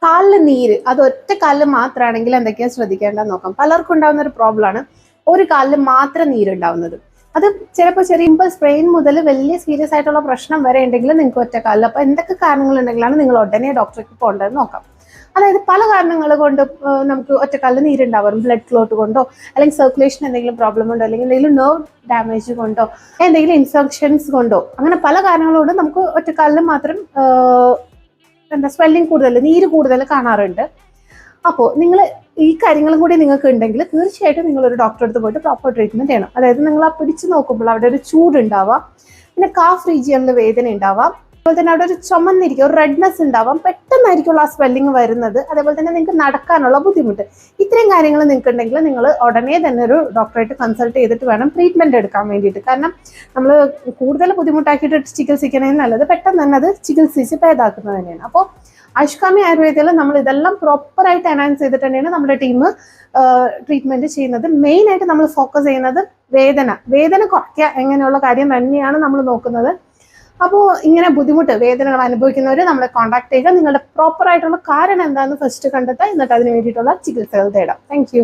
കാലില് നീര്, അത് ഒറ്റ കാലിൽ മാത്രമാണെങ്കിൽ എന്തൊക്കെയാണ് ശ്രദ്ധിക്കേണ്ടതെന്ന് നോക്കാം. പലർക്കും ഉണ്ടാകുന്ന ഒരു പ്രോബ്ലമാണ് ഒരു കാലിൽ മാത്രം നീരുണ്ടാവുന്നത്. അത് ചിലപ്പോൾ ചെറിയ സ്പ്രെയിൻ മുതൽ വലിയ സീരിയസ് ആയിട്ടുള്ള പ്രശ്നം വരെ ഉണ്ടെങ്കിൽ നിങ്ങൾക്ക് ഒറ്റ കാലിൽ. അപ്പോൾ എന്തൊക്കെ കാരണങ്ങൾ ഉണ്ടെങ്കിലാണ് നിങ്ങൾ ഉടനെ ഡോക്ടർക്ക് പോകേണ്ടതെന്ന് നോക്കാം. അതായത് പല കാരണങ്ങൾ കൊണ്ട് നമുക്ക് ഒറ്റക്കാലിൽ നീരുണ്ടാവാറും. ബ്ലഡ് ക്ലോട്ട് കൊണ്ടോ, അല്ലെങ്കിൽ സർക്കുലേഷൻ എന്തെങ്കിലും പ്രോബ്ലം ഉണ്ടോ, അല്ലെങ്കിൽ എന്തെങ്കിലും നെർവ് ഡാമേജ് കൊണ്ടോ, എന്തെങ്കിലും ഇൻഫെക്ഷൻസ് കൊണ്ടോ, അങ്ങനെ പല കാരണങ്ങളോടും നമുക്ക് ഒറ്റക്കാലിൽ മാത്രം സ്വെല്ലിങ് കൂടുതൽ, നീര് കൂടുതൽ കാണാറുണ്ട്. അപ്പോൾ നിങ്ങൾ ഈ കാര്യങ്ങളും കൂടി നിങ്ങൾക്ക് ഉണ്ടെങ്കിൽ തീർച്ചയായിട്ടും നിങ്ങളൊരു ഡോക്ടറെ അടുത്ത് പോയിട്ട് പ്രോപ്പർ ട്രീറ്റ്മെന്റ് ചെയ്യണം. അതായത് നിങ്ങൾ ആ പിടിച്ചു നോക്കുമ്പോൾ അവിടെ ഒരു ചൂടുണ്ടാവാം, പിന്നെ കാഫ് റീജിയനിൽ വേദന ഉണ്ടാവാം, അതുപോലെ തന്നെ അവിടെ ഒരു ചുമന്നിരിക്കും, ഒരു റെഡ്നെസ് ഉണ്ടാവാം, പെട്ടെന്നായിരിക്കുള്ള ആ സ്വെല്ലിങ് വരുന്നത്. അതേപോലെ തന്നെ നിങ്ങൾക്ക് നടക്കാനുള്ള ബുദ്ധിമുട്ട്. ഇത്രയും കാര്യങ്ങൾ നിങ്ങൾക്ക് ഉണ്ടെങ്കിൽ നിങ്ങൾ ഉടനെ തന്നെ ഒരു ഡോക്ടറായിട്ട് കൺസൾട്ട് ചെയ്തിട്ട് വേണം ട്രീറ്റ്മെന്റ് എടുക്കാൻ വേണ്ടിയിട്ട്. കാരണം നമ്മൾ കൂടുതൽ ബുദ്ധിമുട്ടാക്കിയിട്ട് ചികിത്സിക്കണേന്ന് നല്ലത് പെട്ടെന്ന് തന്നെ അത് ചികിത്സിച്ച് ഭേദാക്കുന്നത് തന്നെയാണ്. അപ്പോൾ ആയുഷ്കാമി ആയുർവേദത്തിൽ നമ്മൾ ഇതെല്ലാം പ്രോപ്പറായിട്ട് അനൗൺസ് ചെയ്തിട്ട് തന്നെയാണ് നമ്മുടെ ടീം ട്രീറ്റ്മെന്റ് ചെയ്യുന്നത്. മെയിൻ ആയിട്ട് നമ്മൾ ഫോക്കസ് ചെയ്യുന്നത് വേദന കുറയ്ക്കുക എങ്ങനെയുള്ള കാര്യം തന്നെയാണ് നമ്മൾ നോക്കുന്നത്. അപ്പോൾ ഇങ്ങനെ ബുദ്ധിമുട്ട് വേദനകൾ അനുഭവിക്കുന്നവർ നമ്മളെ കോൺടാക്ട് ചെയ്യുക. നിങ്ങളുടെ പ്രോപ്പർ ആയിട്ടുള്ള കാരണം എന്താണെന്ന് ഫസ്റ്റ് കണ്ടെത്തുക, എന്നിട്ട് അതിന് വേണ്ടിയിട്ടുള്ള ചികിത്സകൾ തേടാം. Thank U.